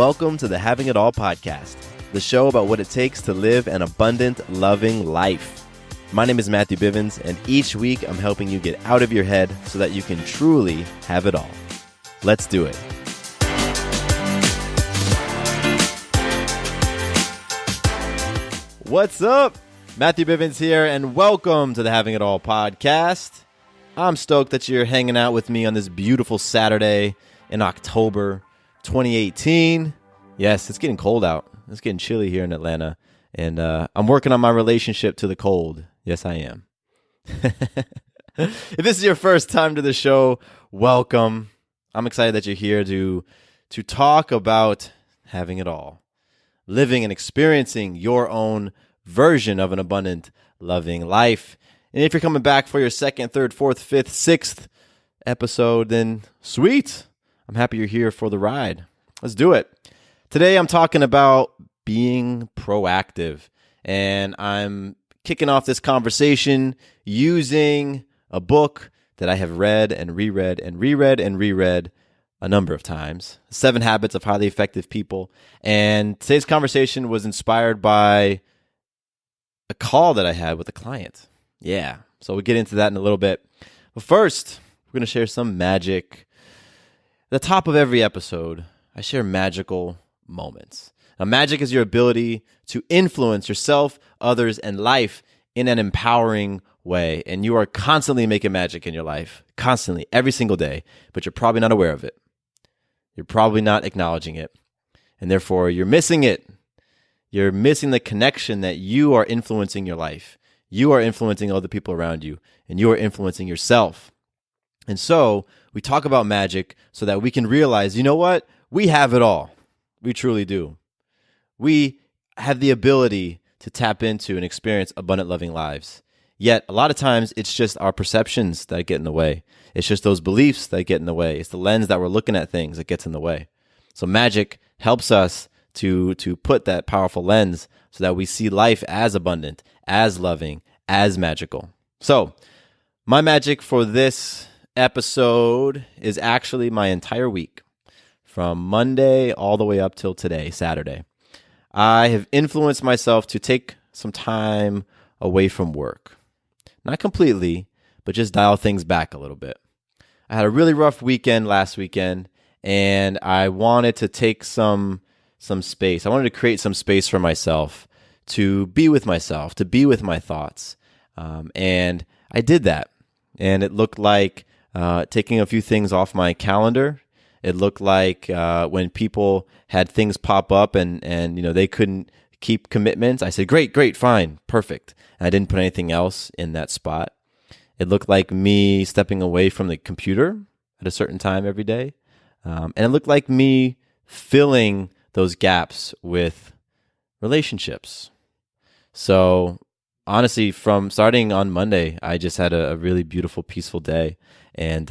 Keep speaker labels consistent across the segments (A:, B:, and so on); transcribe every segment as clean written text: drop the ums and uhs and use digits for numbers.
A: Welcome to the Having It All podcast, the show about what it takes to live an abundant, loving life. My name is Matthew Bivens, and each week I'm helping you get out of your head so that you can truly have it all. Let's do it. What's up? Matthew Bivens here, and welcome to the Having It All podcast. I'm stoked that you're hanging out with me on this beautiful Saturday in October 2018. Yes, it's getting cold out. It's getting chilly here in Atlanta, and I'm working on my relationship to the cold. Yes, I am. If this is your first time to the show, welcome. I'm excited that you're here to talk about having it all, living and experiencing your own version of an abundant, loving life. And if you're coming back for your second, third, fourth, fifth, sixth episode, then sweet. I'm happy you're here for the ride. Let's do it. Today I'm talking about being proactive, and I'm kicking off this conversation using a book that I have read and reread and reread and reread a number of times, 7 Habits of Highly Effective People. And today's conversation was inspired by a call that I had with a client. Yeah, so we'll get into that in a little bit. But first, we're going to share some magic. At the top of every episode, I share magical moments. Now, magic is your ability to influence yourself, others, and life in an empowering way. And you are constantly making magic in your life, constantly, every single day, but you're probably not aware of it. You're probably not acknowledging it. And therefore, you're missing it. You're missing the connection that you are influencing your life. You are influencing other people around you, and you are influencing yourself. And so we talk about magic so that we can realize, you know what? We have it all. We truly do. We have the ability to tap into and experience abundant, loving lives. Yet, a lot of times, it's just our perceptions that get in the way. It's just those beliefs that get in the way. It's the lens that we're looking at things that gets in the way. So magic helps us to put that powerful lens so that we see life as abundant, as loving, as magical. So my magic for this episode is actually my entire week, from Monday all the way up till today, Saturday. I have influenced myself to take some time away from work. Not completely, but just dial things back a little bit. I had a really rough weekend last weekend, and I wanted to take some space. I wanted to create some space for myself to be with myself, to be with my thoughts. And I did that. And it looked like taking a few things off my calendar. It looked like when people had things pop up and they couldn't keep commitments, I said, great, fine, perfect. And I didn't put anything else in that spot. It looked like me stepping away from the computer at a certain time every day. And it looked like me filling those gaps with relationships. So honestly, from starting on Monday, I just had a really beautiful, peaceful day. And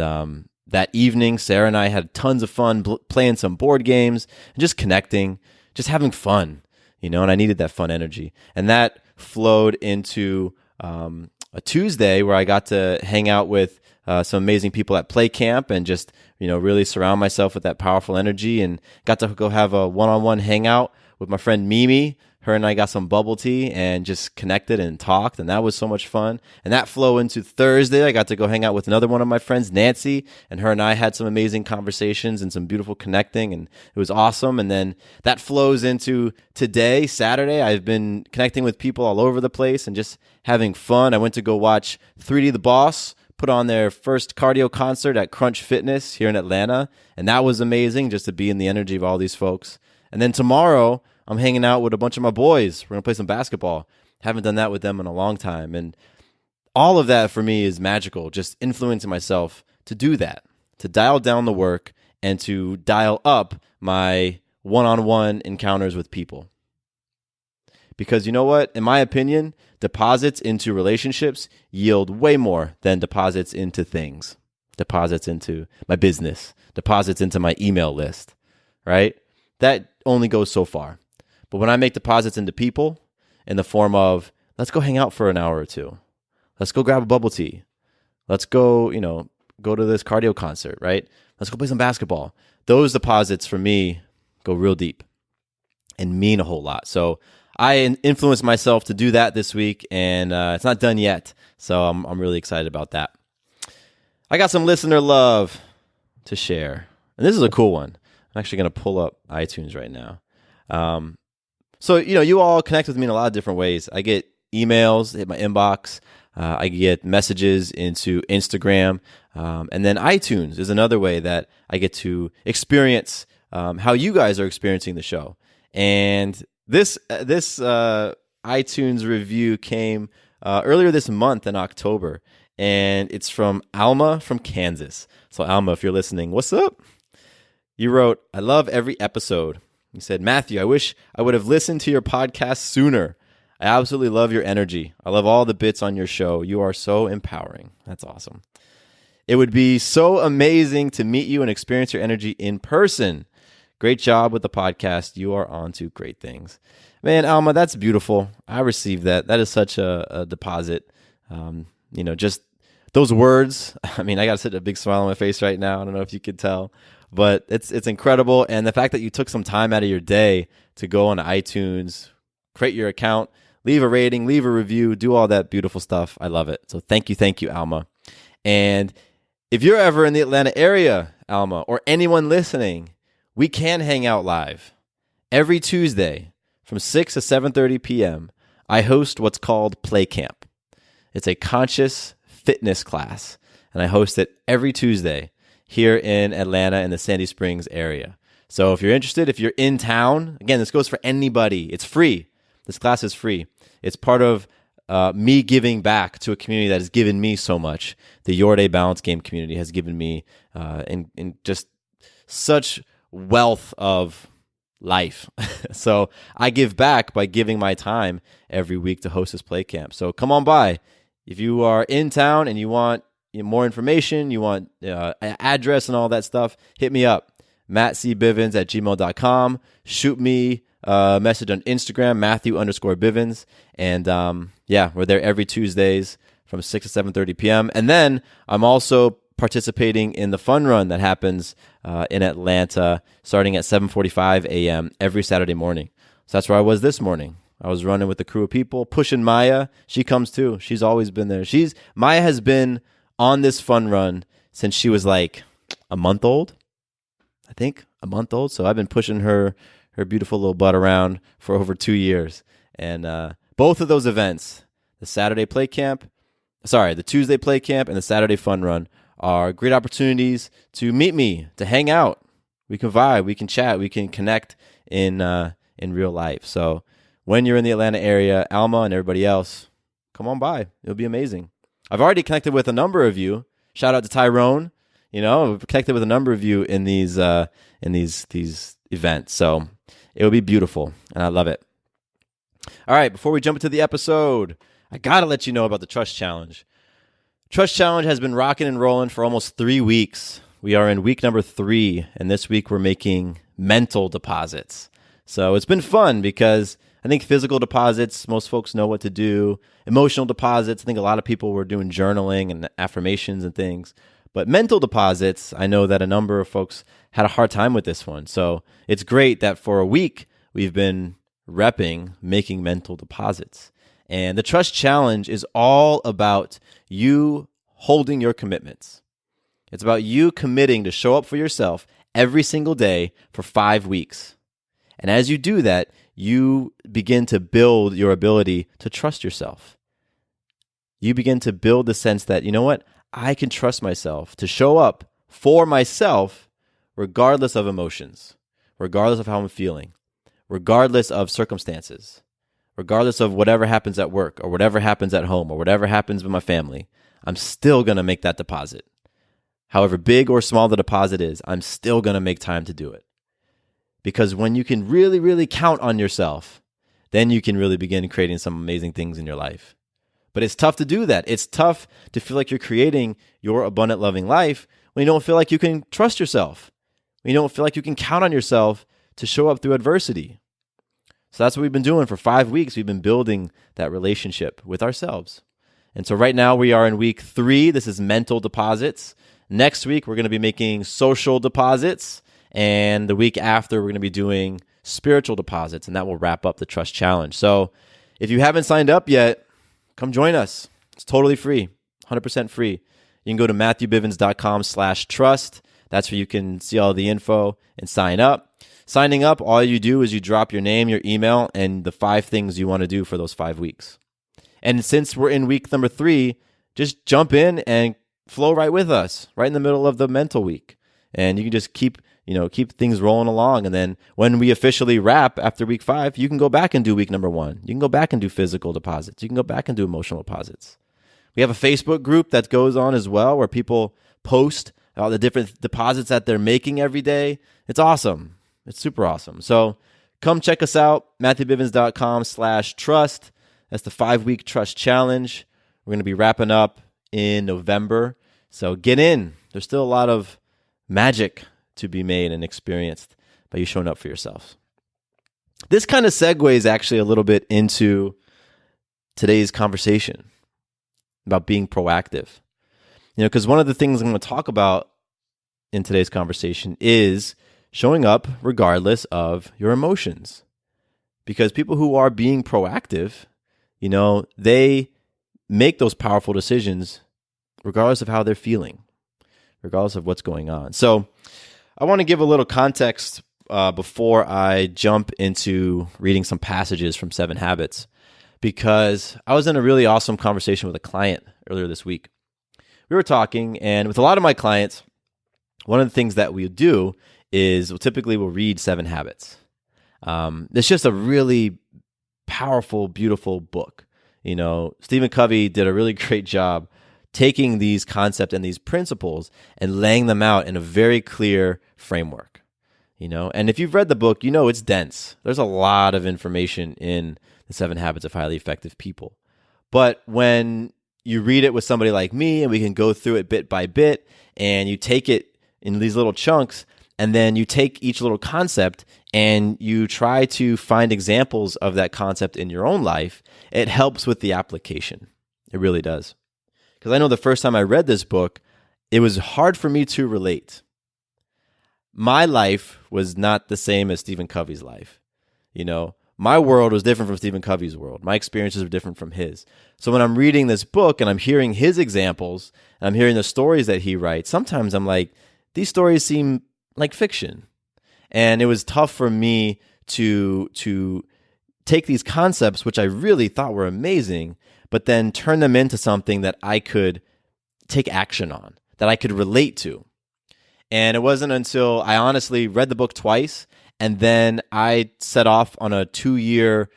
A: that evening, Sarah and I had tons of fun playing some board games and just connecting, just having fun, and I needed that fun energy. And that flowed into a Tuesday where I got to hang out with some amazing people at Play Camp and just, really surround myself with that powerful energy, and got to go have a one-on-one hangout with my friend Mimi. Her and I got some bubble tea and just connected and talked, and that was so much fun. And that flowed into Thursday. I got to go hang out with another one of my friends, Nancy, and her and I had some amazing conversations and some beautiful connecting, and it was awesome. And then that flows into today, Saturday. I've been connecting with people all over the place and just having fun. I went to go watch 3D The Boss put on their first cardio concert at Crunch Fitness here in Atlanta, and that was amazing just to be in the energy of all these folks. And then tomorrow, I'm hanging out with a bunch of my boys. We're going to play some basketball. Haven't done that with them in a long time. And all of that for me is magical, just influencing myself to do that, to dial down the work and to dial up my one-on-one encounters with people. Because you know what? In my opinion, deposits into relationships yield way more than deposits into things, deposits into my business, deposits into my email list, right? That only goes so far. But when I make deposits into people in the form of, let's go hang out for an hour or two. Let's go grab a bubble tea. Let's go, go to this cardio concert, right? Let's go play some basketball. Those deposits for me go real deep, and mean a whole lot. So I influenced myself to do that this week, and it's not done yet. So I'm really excited about that. I got some listener love to share, and this is a cool one. I'm actually going to pull up iTunes right now. So, you all connect with me in a lot of different ways. I get emails, hit my inbox. I get messages into Instagram. And then iTunes is another way that I get to experience how you guys are experiencing the show. And this iTunes review came earlier this month in October, and it's from Alma from Kansas. So Alma, if you're listening, what's up? You wrote, "I love every episode." You said, "Matthew, I wish I would have listened to your podcast sooner. I absolutely love your energy. I love all the bits on your show. You are so empowering." That's awesome. "It would be so amazing to meet you and experience your energy in person. Great job with the podcast. You are on to great things." Man, Alma, that's beautiful. I received that. That is such a deposit. Just those words. I mean, I got a big smile on my face right now. I don't know if you could tell, but it's incredible. And the fact that you took some time out of your day to go on iTunes, create your account, leave a rating, leave a review, do all that beautiful stuff. I love it. So thank you, Alma. And if you're ever in the Atlanta area, Alma, or anyone listening, we can hang out live. Every Tuesday from 6 to 7:30 p.m., I host what's called Play Camp. It's a conscious fitness class, and I host it every Tuesday here in Atlanta in the Sandy Springs area. So if you're interested, if you're in town, again, this goes for anybody. It's free. This class is free. It's part of me giving back to a community that has given me so much. The Your Day Balance Game community has given me in just such wealth of life. So I give back by giving my time every week to host this play camp. So come on by. If you are in town and you want more information, you want an address and all that stuff, hit me up, mattcbivens@gmail.com. Shoot me a message on Instagram, Matthew_Bivens. And we're there every Tuesdays from 6 to 7:30 p.m. And then I'm also participating in the fun run that happens in Atlanta starting at 7:45 a.m. every Saturday morning. So that's where I was this morning. I was running with a crew of people, pushing Maya. She comes too. She's always been there. Maya has been on this fun run since she was like a month old, I think, a month old. So I've been pushing her beautiful little butt around for over 2 years. And both of those events, the Tuesday play camp and the Saturday fun run, are great opportunities to meet me, to hang out. We can vibe, we can chat, we can connect in real life. So when you're in the Atlanta area, Alma and everybody else, come on by. It'll be amazing. I've already connected with a number of you. Shout out to Tyrone. I've connected with a number of you in these events. So it'll be beautiful, and I love it. All right, before we jump into the episode, I got to let you know about the Trust Challenge. Trust Challenge has been rocking and rolling for almost 3 weeks. We are in week number 3, and this week we're making mental deposits. So it's been fun because I think physical deposits, most folks know what to do. Emotional deposits, I think a lot of people were doing journaling and affirmations and things. But mental deposits, I know that a number of folks had a hard time with this one. So it's great that for a week we've been repping making mental deposits. And the Trust Challenge is all about you holding your commitments. It's about you committing to show up for yourself every single day for 5 weeks. And as you do that, you begin to build your ability to trust yourself. You begin to build the sense that, you know what, I can trust myself to show up for myself regardless of emotions, regardless of how I'm feeling, regardless of circumstances, regardless of whatever happens at work or whatever happens at home or whatever happens with my family. I'm still going to make that deposit. However big or small the deposit is, I'm still going to make time to do it. Because when you can really, really count on yourself, then you can really begin creating some amazing things in your life. But it's tough to do that. It's tough to feel like you're creating your abundant, loving life when you don't feel like you can trust yourself, when you don't feel like you can count on yourself to show up through adversity. So that's what we've been doing for 5 weeks. We've been building that relationship with ourselves. And so right now we are in week 3. This is mental deposits. Next week, we're going to be making social deposits. And the week after, we're going to be doing spiritual deposits, and that will wrap up the Trust Challenge. So if you haven't signed up yet, come join us. It's totally free, 100% free. You can go to matthewbivens.com/trust. That's where you can see all the info and sign up. Signing up, all you do is you drop your name, your email, and the 5 things you want to do for those 5 weeks. And since we're in week number 3, just jump in and flow right with us, right in the middle of the mental week. And you can just keep things rolling along. And then when we officially wrap after week 5, you can go back and do week number 1. You can go back and do physical deposits. You can go back and do emotional deposits. We have a Facebook group that goes on as well where people post all the different deposits that they're making every day. It's awesome. It's super awesome. So come check us out, matthewbivens.com/trust. That's the 5-week Trust Challenge. We're going to be wrapping up in November. So get in. There's still a lot of magic to be made and experienced by you showing up for yourself. This kind of segues actually a little bit into today's conversation about being proactive. Because one of the things I'm going to talk about in today's conversation is showing up regardless of your emotions. Because people who are being proactive, they make those powerful decisions regardless of how they're feeling, regardless of what's going on. So I want to give a little context before I jump into reading some passages from 7 Habits, because I was in a really awesome conversation with a client earlier this week. We were talking, and with a lot of my clients, one of the things that we do is we'll read 7 Habits. It's just a really powerful, beautiful book. Stephen Covey did a really great job taking these concepts and these principles and laying them out in a very clear framework. And if you've read the book, it's dense. There's a lot of information in the 7 Habits of Highly Effective People. But when you read it with somebody like me, and we can go through it bit by bit, and you take it in these little chunks, and then you take each little concept and you try to find examples of that concept in your own life, it helps with the application. It really does. Because I know the first time I read this book, it was hard for me to relate. My life was not the same as Stephen Covey's life. My world was different from Stephen Covey's world. My experiences were different from his. So when I'm reading this book and I'm hearing his examples, and I'm hearing the stories that he writes, sometimes I'm like, these stories seem like fiction. And it was tough for me to take these concepts, which I really thought were amazing, but then turn them into something that I could take action on, that I could relate to. And it wasn't until I honestly read the book twice, and then I set off on a 2-year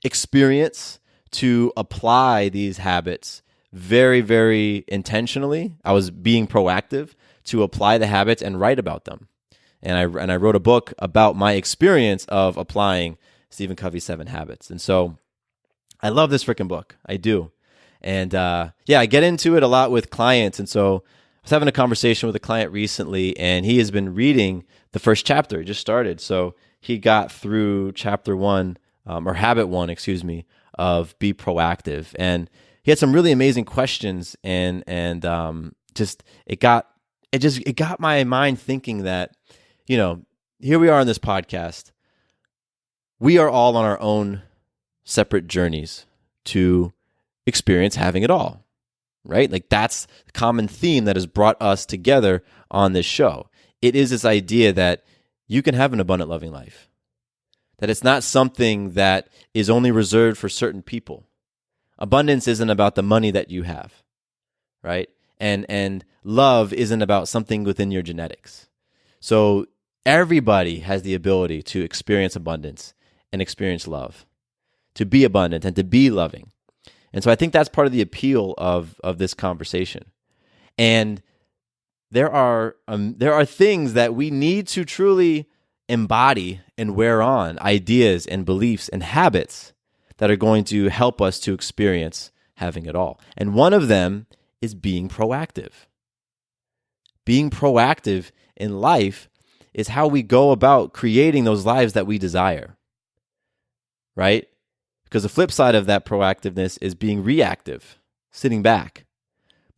A: experience to apply these habits very, very intentionally. I was being proactive to apply the habits and write about them. And I wrote a book about my experience of applying Stephen Covey's 7 Habits. And so I love this freaking book. I do. And I get into it a lot with clients. And so I was having a conversation with a client recently, and he has been reading the first chapter. He just started. So he got through chapter 1, or habit 1, of be proactive. And he had some really amazing questions, and it got my mind thinking that, here we are on this podcast. We are all on our own separate journeys to experience having it all, right? Like that's the common theme that has brought us together on this show. It is this idea that you can have an abundant, loving life, that it's not something that is only reserved for certain people. Abundance isn't about the money that you have, right? And love isn't about something within your genetics. So everybody has the ability to experience abundance and experience love, to be abundant and to be loving. And so I think that's part of the appeal of this conversation. And there are things that we need to truly embody and wear on, ideas and beliefs and habits that are going to help us to experience having it all. And one of them is being proactive. Being proactive in life is how we go about creating those lives that we desire, right? Because the flip side of that proactiveness is being reactive, sitting back.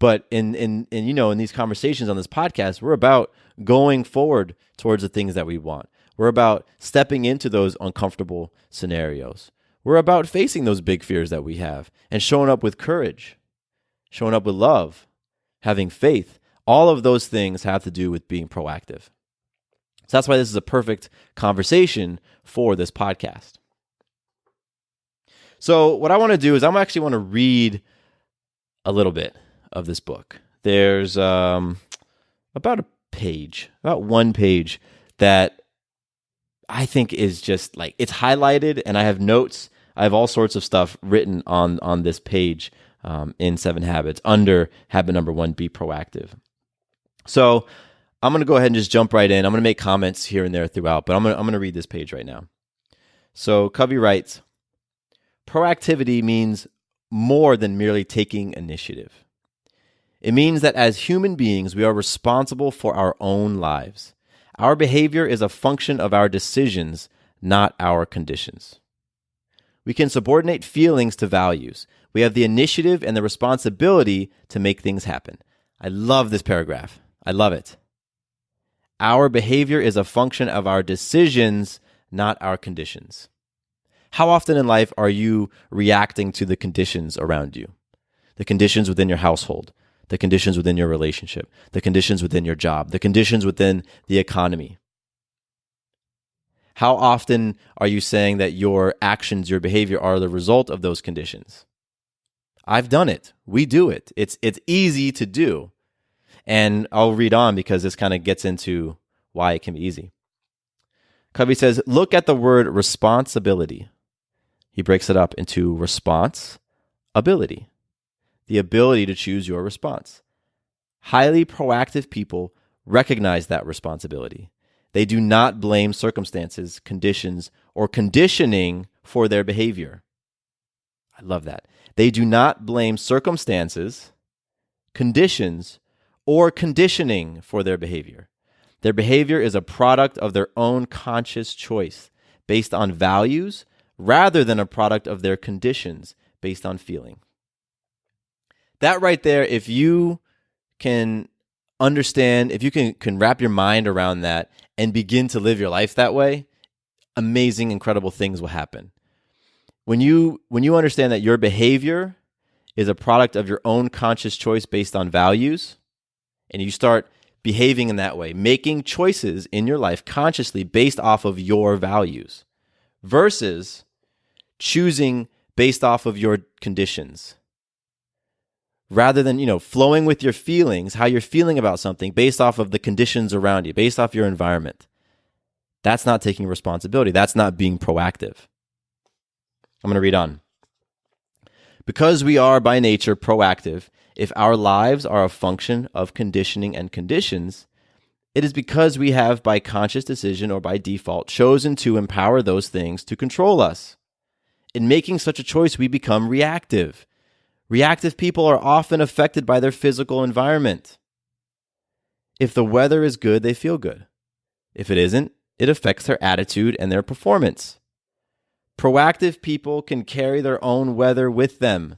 A: But in these conversations on this podcast, we're about going forward towards the things that we want. We're about stepping into those uncomfortable scenarios. We're about facing those big fears that we have and showing up with courage, showing up with love, having faith. All of those things have to do with being proactive. So that's why this is a perfect conversation for this podcast. So what I want to do is I'm actually want to read a little bit of this book. There's about one page that I think is just like, it's highlighted, and I have notes. I have all sorts of stuff written on this page in 7 Habits under habit number 1, be proactive. So I'm going to go ahead and just jump right in. I'm going to make comments here and there throughout, but I'm going to read this page right now. So Covey writes, proactivity means more than merely taking initiative. It means that as human beings, we are responsible for our own lives. Our behavior is a function of our decisions, not our conditions. We can subordinate feelings to values. We have the initiative and the responsibility to make things happen. I love this paragraph. I love it. Our behavior is a function of our decisions, not our conditions. How often in life are you reacting to the conditions around you? The conditions within your household, the conditions within your relationship, the conditions within your job, the conditions within the economy. How often are you saying that your actions, your behavior are the result of those conditions? I've done it. We do it. It's easy to do. And I'll read on because this kind of gets into why it can be easy. Covey says, look at the word responsibility. He breaks it up into response, ability. The ability to choose your response. Highly proactive people recognize that responsibility. They do not blame circumstances, conditions, or conditioning for their behavior. I love that. They do not blame circumstances, conditions, or conditioning for their behavior. Their behavior is a product of their own conscious choice based on values rather than a product of their conditions based on feeling. That right there, if you can understand, if you can wrap your mind around that and begin to live your life that way, amazing, incredible things will happen. When you understand that your behavior is a product of your own conscious choice based on values, and you start behaving in that way, making choices in your life consciously based off of your values versus choosing based off of your conditions. Rather than, flowing with your feelings, how you're feeling about something based off of the conditions around you, based off your environment. That's not taking responsibility. That's not being proactive. I'm going to read on. Because we are by nature proactive, if our lives are a function of conditioning and conditions, it is because we have by conscious decision or by default chosen to empower those things to control us. In making such a choice, we become reactive. Reactive people are often affected by their physical environment. If the weather is good, they feel good. If it isn't, it affects their attitude and their performance. Proactive people can carry their own weather with them.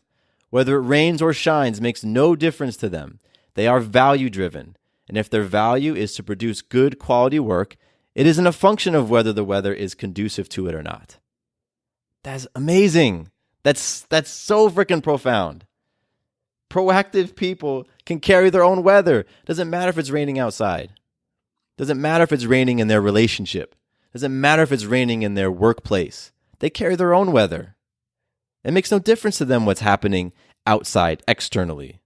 A: Whether it rains or shines makes no difference to them. They are value-driven, and if their value is to produce good quality work, it isn't a function of whether the weather is conducive to it or not. That's amazing. That's so freaking profound. Proactive people can carry their own weather. Doesn't matter if it's raining outside. Doesn't matter if it's raining in their relationship. Doesn't matter if it's raining in their workplace. They carry their own weather. It makes no difference to them what's happening outside, externally.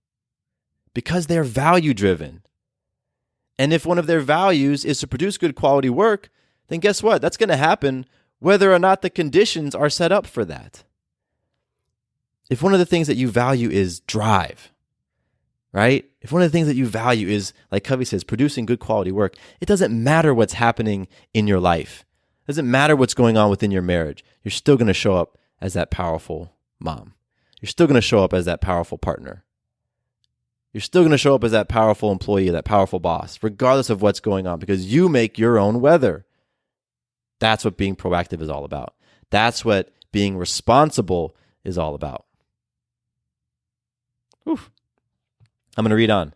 A: Because they're value-driven. And if one of their values is to produce good quality work, then guess what? That's going to happen whether or not the conditions are set up for that. If one of the things that you value is drive, right? If one of the things that you value is, like Covey says, producing good quality work, it doesn't matter what's happening in your life. It doesn't matter what's going on within your marriage. You're still going to show up as that powerful mom. You're still going to show up as that powerful partner. You're still going to show up as that powerful employee, that powerful boss, regardless of what's going on, because you make your own weather. That's what being proactive is all about. That's what being responsible is all about. Oof. I'm going to read on.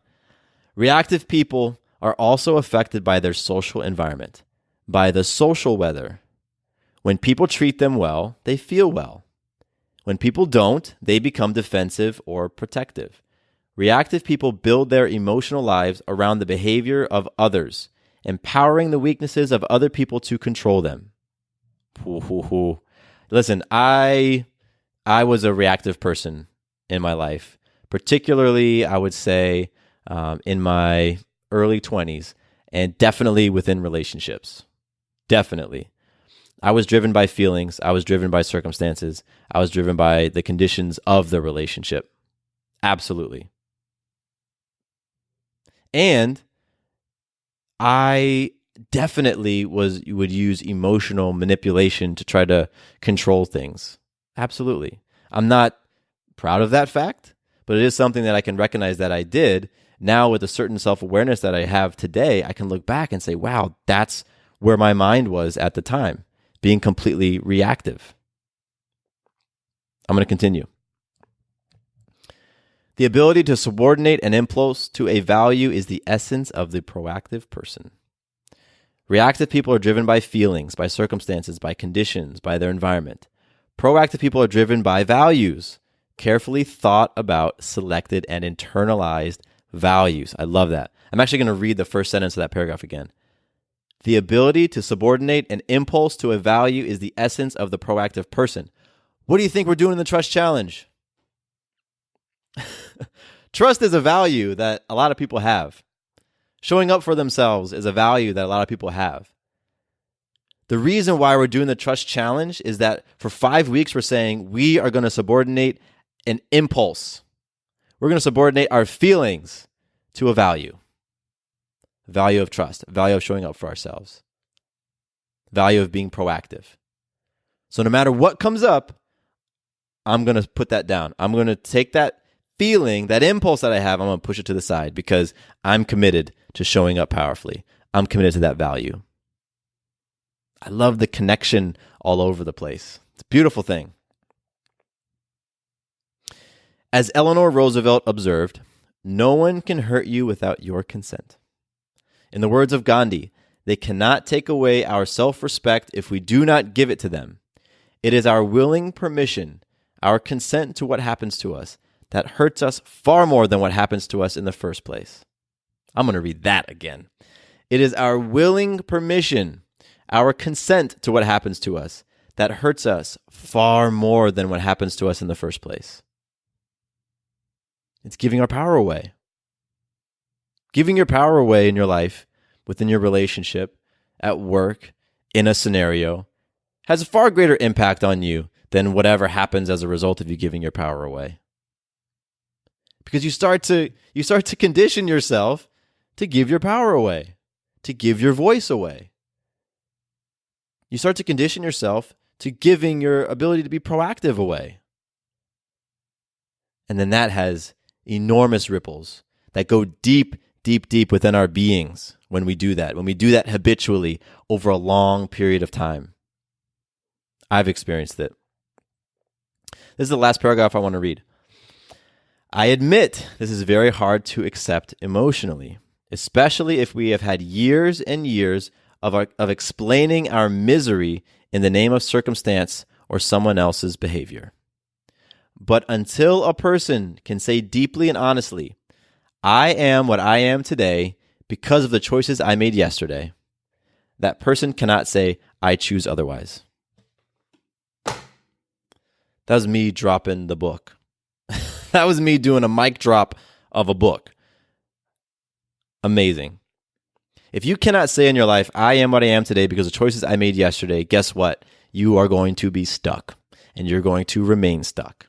A: Reactive people are also affected by their social environment, by the social weather. When people treat them well, they feel well. When people don't, they become defensive or protective. Reactive people build their emotional lives around the behavior of others, empowering the weaknesses of other people to control them. Listen, I was a reactive person in my life, particularly, I would say, in my early 20s, and definitely within relationships. Definitely. I was driven by feelings. I was driven by circumstances. I was driven by the conditions of the relationship. Absolutely. And I definitely would use emotional manipulation to try to control things. Absolutely. I'm not proud of that fact, but it is something that I can recognize that I did. Now, with a certain self-awareness that I have today, I can look back and say, wow, that's where my mind was at the time, being completely reactive. I'm going to continue. The ability to subordinate an impulse to a value is the essence of the proactive person. Reactive people are driven by feelings, by circumstances, by conditions, by their environment. Proactive people are driven by values, carefully thought about, selected, and internalized values. I love that. I'm actually going to read the first sentence of that paragraph again. The ability to subordinate an impulse to a value is the essence of the proactive person. What do you think we're doing in the Trust Challenge? Trust is a value that a lot of people have. Showing up for themselves is a value that a lot of people have. The reason why we're doing the Trust Challenge is that for 5 weeks, we're saying we are going to subordinate an impulse. We're going to subordinate our feelings to a value. Value of trust, value of showing up for ourselves, value of being proactive. So no matter what comes up, I'm going to put that down. I'm going to take that feeling, that impulse that I have, I'm going to push it to the side because I'm committed to showing up powerfully. I'm committed to that value. I love the connection all over the place. It's a beautiful thing. As Eleanor Roosevelt observed, no one can hurt you without your consent. In the words of Gandhi, they cannot take away our self-respect if we do not give it to them. It is our willing permission, our consent to what happens to us, that hurts us far more than what happens to us in the first place. I'm going to read that again. It is our willing permission, our consent to what happens to us, that hurts us far more than what happens to us in the first place. It's giving our power away. Giving your power away in your life, within your relationship, at work, in a scenario, has a far greater impact on you than whatever happens as a result of you giving your power away. Because you start to condition yourself to give your power away, to give your voice away. You start to condition yourself to giving your ability to be proactive away. And then that has enormous ripples that go deep, deep, deep within our beings when we do that habitually over a long period of time. I've experienced it. This is the last paragraph I want to read. I admit this is very hard to accept emotionally, especially if we have had years and years of explaining our misery in the name of circumstance or someone else's behavior. But until a person can say deeply and honestly, I am what I am today because of the choices I made yesterday, that person cannot say, I choose otherwise. That was me dropping the book. That was me doing a mic drop of a book. Amazing. If you cannot say in your life, I am what I am today because of choices I made yesterday, guess what? You are going to be stuck, and you're going to remain stuck.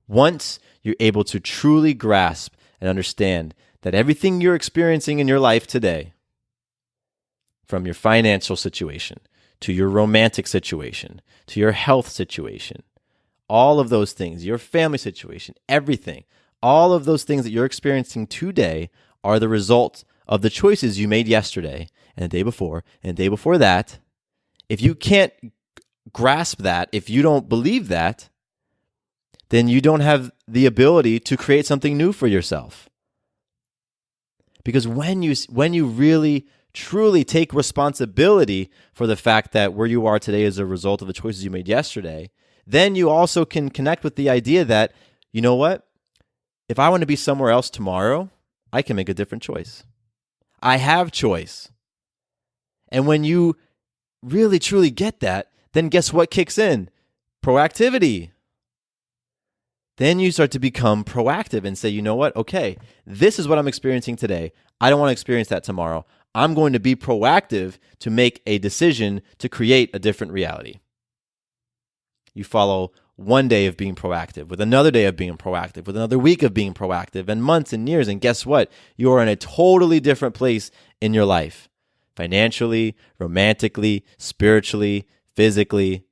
A: Once you're able to truly grasp and understand that everything you're experiencing in your life today, from your financial situation, to your romantic situation, to your health situation, all of those things, your family situation, everything, all of those things that you're experiencing today are the result of the choices you made yesterday and the day before and the day before that. If you can't grasp that, if you don't believe that, then you don't have the ability to create something new for yourself. Because when you really truly take responsibility for the fact that where you are today is a result of the choices you made yesterday, then you also can connect with the idea that, you know what? If I want to be somewhere else tomorrow, I can make a different choice. I have choice. And when you really truly get that, then guess what kicks in? Proactivity. Then you start to become proactive and say, you know what? Okay, this is what I'm experiencing today. I don't want to experience that tomorrow. I'm going to be proactive to make a decision to create a different reality. You follow one day of being proactive, with another day of being proactive, with another week of being proactive, and months and years. And guess what? You are in a totally different place in your life, financially, romantically, spiritually, physically,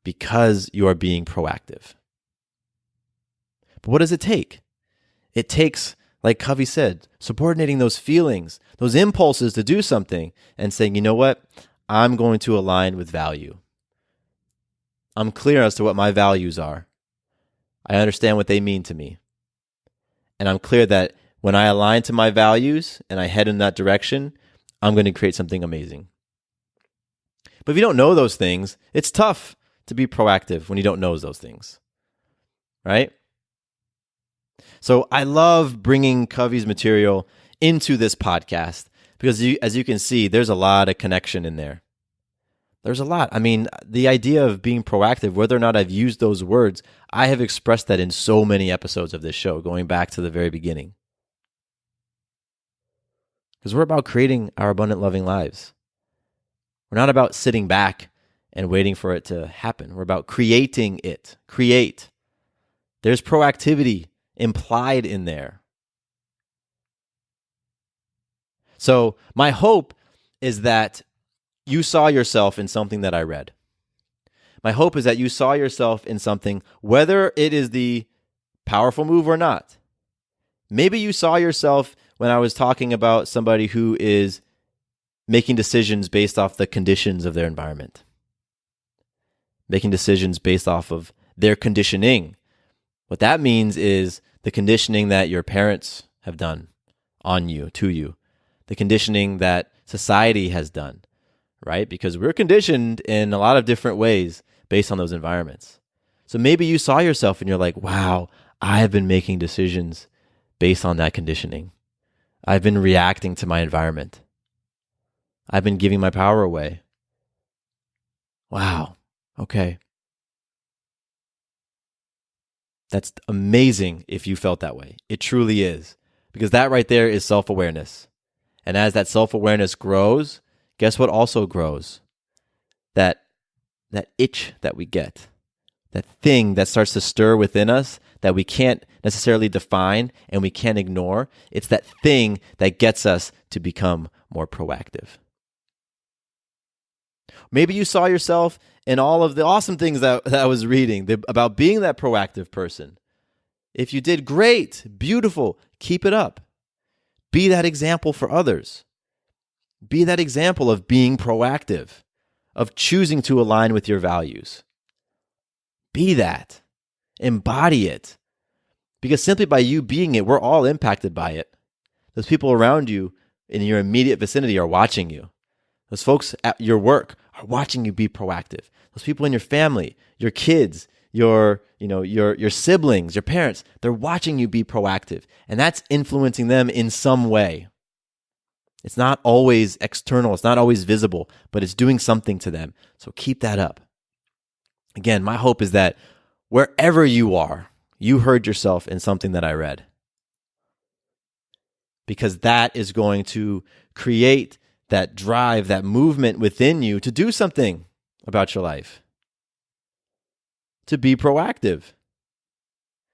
A: because you are being proactive. But what does it take? It takes, like Covey said, subordinating those feelings, those impulses to do something and saying, you know what? I'm going to align with value. I'm clear as to what my values are. I understand what they mean to me. And I'm clear that when I align to my values and I head in that direction, I'm going to create something amazing. But if you don't know those things, it's tough to be proactive when you don't know those things, right? So I love bringing Covey's material into this podcast because as you can see, there's a lot of connection in there. There's a lot. I mean, the idea of being proactive, whether or not I've used those words, I have expressed that in so many episodes of this show, going back to the very beginning. Because we're about creating our abundant, loving lives. We're not about sitting back and waiting for it to happen. We're about creating it. Create. There's proactivity implied in there. So my hope is that you saw yourself in something that I read. My hope is that you saw yourself in something, whether it is the powerful move or not. Maybe you saw yourself when I was talking about somebody who is making decisions based off the conditions of their environment, making decisions based off of their conditioning. What that means is the conditioning that your parents have done on you, to you, the conditioning that society has done, right? Because we're conditioned in a lot of different ways based on those environments. So maybe you saw yourself and you're like, wow, I've been making decisions based on that conditioning. I've been reacting to my environment. I've been giving my power away. Wow. Okay. That's amazing if you felt that way. It truly is. Because that right there is self-awareness. And as that self-awareness grows, guess what also grows? That itch that we get. That thing that starts to stir within us that we can't necessarily define and we can't ignore. It's that thing that gets us to become more proactive. Maybe you saw yourself in all of the awesome things that I was reading about being that proactive person. If you did, great, beautiful, keep it up. Be that example for others. Be that example of being proactive, of choosing to align with your values. Be that. Embody it. Because simply by you being it, we're all impacted by it. Those people around you in your immediate vicinity are watching you. Those folks at your work are watching you be proactive. Those people in your family, your kids, your siblings, your parents, they're watching you be proactive. And that's influencing them in some way. It's not always external. It's not always visible, but it's doing something to them. So keep that up. Again, my hope is that wherever you are, you heard yourself in something that I read. Because that is going to create that drive, that movement within you to do something about your life. To be proactive.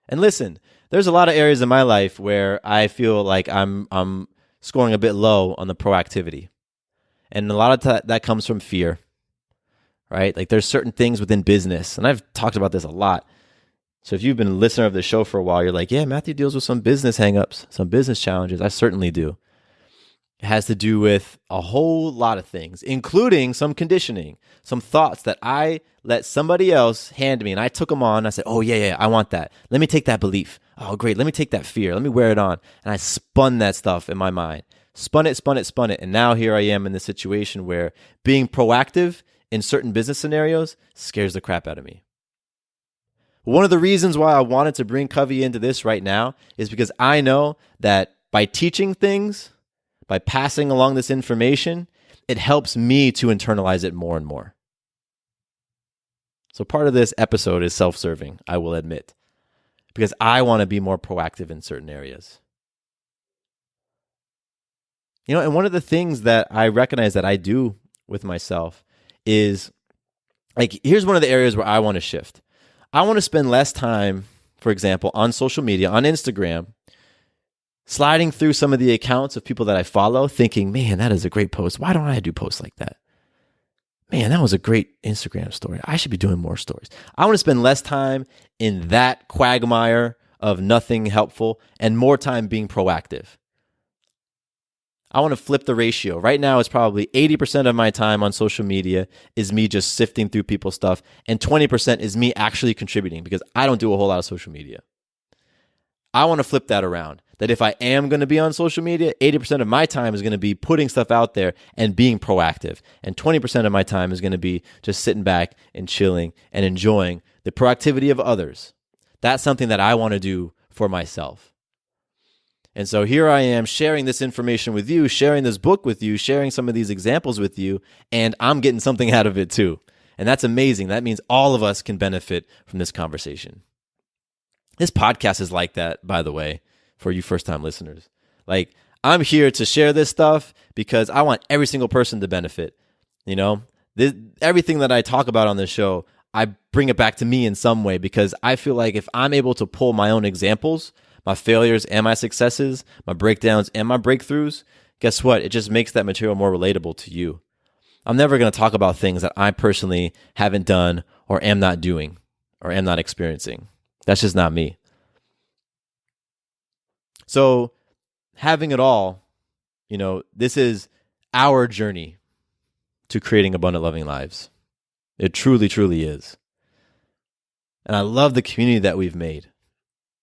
A: And listen, there's a lot of areas in my life where I feel like I'm scoring a bit low on the proactivity. And a lot of that comes from fear, right? Like there's certain things within business, and I've talked about this a lot. So if you've been a listener of the show for a while, you're like, yeah, Matthew deals with some business hangups, some business challenges. I certainly do. It has to do with a whole lot of things, including some conditioning, some thoughts that I let somebody else hand me, and I took them on. I said, oh, yeah, I want that. Let me take that belief. Oh, great. Let me take that fear. Let me wear it on. And I spun that stuff in my mind. Spun it. And now here I am in this situation where being proactive in certain business scenarios scares the crap out of me. One of the reasons why I wanted to bring Covey into this right now is because I know that by teaching things, by passing along this information, it helps me to internalize it more and more. So part of this episode is self-serving, I will admit, because I want to be more proactive in certain areas. And one of the things that I recognize that I do with myself is, here's one of the areas where I want to shift. I want to spend less time, for example, on social media, on Instagram, sliding through some of the accounts of people that I follow, thinking, man, that is a great post. Why don't I do posts like that? Man, that was a great Instagram story. I should be doing more stories. I want to spend less time in that quagmire of nothing helpful and more time being proactive. I want to flip the ratio. Right now, it's probably 80% of my time on social media is me just sifting through people's stuff, and 20% is me actually contributing because I don't do a whole lot of social media. I want to flip that around. That if I am going to be on social media, 80% of my time is going to be putting stuff out there and being proactive. And 20% of my time is going to be just sitting back and chilling and enjoying the proactivity of others. That's something that I want to do for myself. And so here I am sharing this information with you, sharing this book with you, sharing some of these examples with you, and I'm getting something out of it too. And that's amazing. That means all of us can benefit from this conversation. This podcast is like that, by the way, for you first-time listeners. I'm here to share this stuff because I want every single person to benefit. Everything that I talk about on this show, I bring it back to me in some way because I feel like if I'm able to pull my own examples, my failures and my successes, my breakdowns and my breakthroughs, guess what? It just makes that material more relatable to you. I'm never going to talk about things that I personally haven't done or am not doing or am not experiencing. That's just not me. So having it all, this is our journey to creating abundant, loving lives. It truly, truly is. And I love the community that we've made.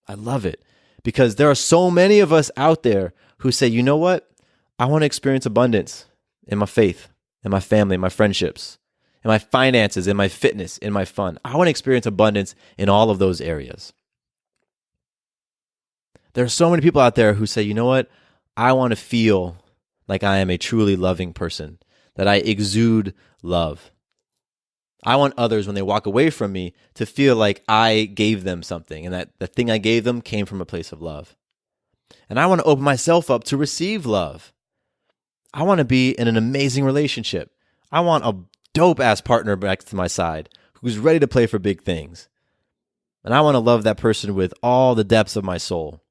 A: I love it because there are so many of us out there who say, you know what? I want to experience abundance in my faith, in my family, in my friendships, in my finances, in my fitness, in my fun. I want to experience abundance in all of those areas. There are so many people out there who say, you know what? I want to feel like I am a truly loving person, that I exude love. I want others, when they walk away from me, to feel like I gave them something and that the thing I gave them came from a place of love. And I want to open myself up to receive love. I want to be in an amazing relationship. I want a dope-ass partner back to my side who's ready to play for big things. And I want to love that person with all the depths of my soul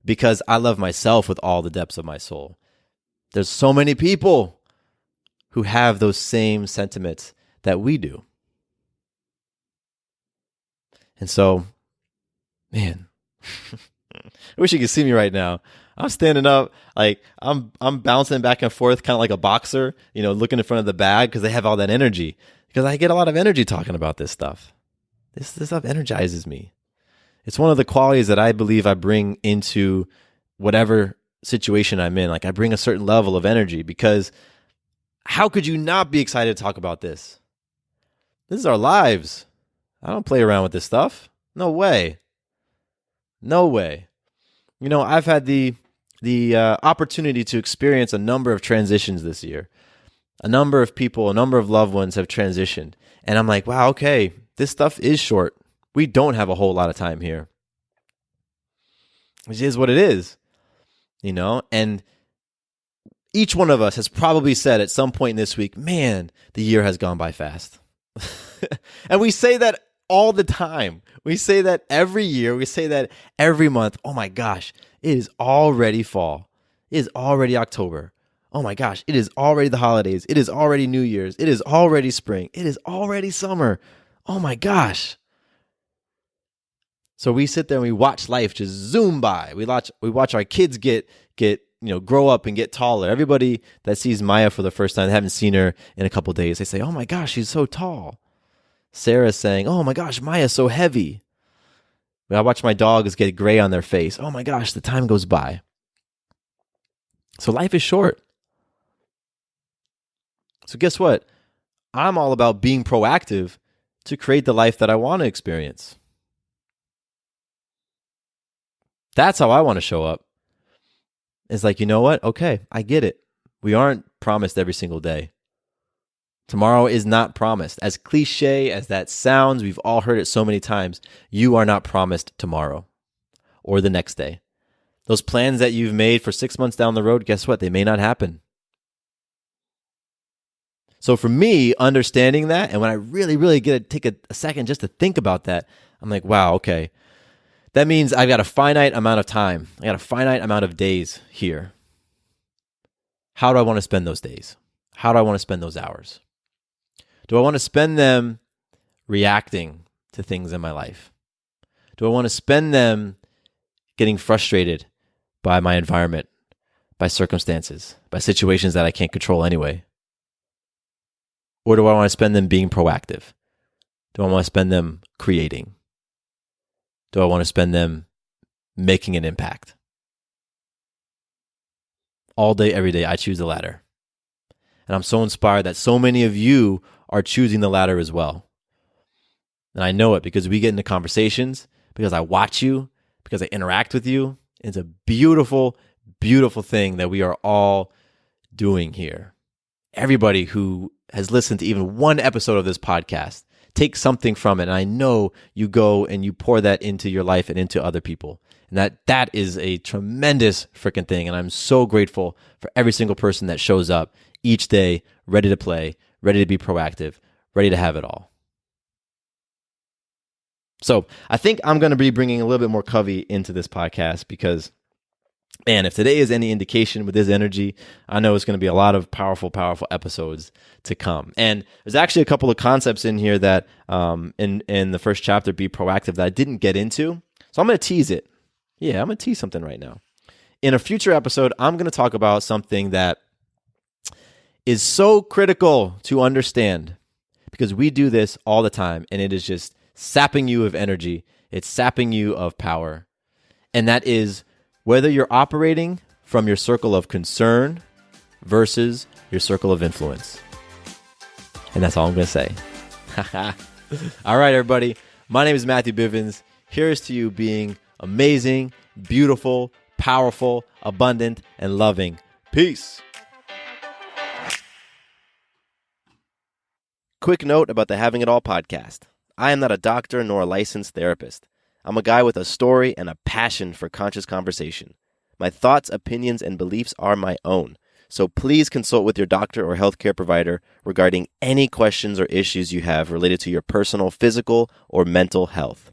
A: because I love myself with all the depths of my soul. There's so many people who have those same sentiments that we do. And so, man, I wish you could see me right now. I'm standing up, I'm bouncing back and forth, kind of like a boxer, looking in front of the bag because they have all that energy. Because I get a lot of energy talking about this stuff. This stuff energizes me. It's one of the qualities that I believe I bring into whatever situation I'm in. I bring a certain level of energy because how could you not be excited to talk about this? This is our lives. I don't play around with this stuff. No way. No way. I've had the opportunity to experience a number of transitions this year. A number of people, a number of loved ones have transitioned. And I'm like, wow, okay, this stuff is short. We don't have a whole lot of time here. Which is what it is. And each one of us has probably said at some point this week, man, the year has gone by fast. And we say that all the time. We say that every year. We say that every month. Oh my gosh, it is already fall. It is already October. Oh my gosh, it is already the holidays. It is already New Year's. It is already spring. It is already summer. Oh my gosh. So we sit there and we watch life just zoom by. We watch our kids get grow up and get taller. Everybody that sees Maya for the first time, they haven't seen her in a couple of days, they say, oh my gosh, she's so tall. Sarah's saying, oh my gosh, Maya's so heavy. When I watch my dogs get gray on their face, oh my gosh, the time goes by. So life is short. So guess what? I'm all about being proactive to create the life that I want to experience. That's how I want to show up. It's like, you know what? Okay, I get it. We aren't promised every single day. Tomorrow is not promised. As cliche as that sounds, we've all heard it so many times. You are not promised tomorrow or the next day. Those plans that you've made for 6 months down the road, guess what? They may not happen. So for me, understanding that, and when I really take a second just to think about that, I'm like, wow, okay. That means I've got a finite amount of time. I got a finite amount of days here. How do I want to spend those days? How do I want to spend those hours? Do I want to spend them reacting to things in my life? Do I want to spend them getting frustrated by my environment, by circumstances, by situations that I can't control anyway? Or do I want to spend them being proactive? Do I want to spend them creating? Do I want to spend them making an impact? All day, every day, I choose the latter. And I'm so inspired that so many of you are choosing the latter as well. And I know it because we get into conversations, because I watch you, because I interact with you. It's a beautiful, beautiful thing that we are all doing here. Everybody who has listened to even one episode of this podcast, take something from it. And I know you go and you pour that into your life and into other people. And that is a tremendous freaking thing. And I'm so grateful for every single person that shows up each day, ready to play, ready to be proactive, ready to have it all. So I think I'm going to be bringing a little bit more Covey into this podcast because, man, if today is any indication with this energy, I know it's going to be a lot of powerful, powerful episodes to come. And there's actually a couple of concepts in here that in the first chapter, Be Proactive, that I didn't get into. So I'm going to tease it. Yeah, I'm going to tease something right now. In a future episode, I'm going to talk about something that is so critical to understand because we do this all the time and it is just sapping you of energy. It's sapping you of power. And that is whether you're operating from your circle of concern versus your circle of influence. And that's all I'm going to say. All right, everybody. My name is Matthew Bivens. Here's to you being amazing, beautiful, powerful, abundant, and loving. Peace. Quick note about the Having It All podcast. I am not a doctor nor a licensed therapist. I'm a guy with a story and a passion for conscious conversation. My thoughts, opinions, and beliefs are my own. So please consult with your doctor or healthcare provider regarding any questions or issues you have related to your personal, physical, or mental health.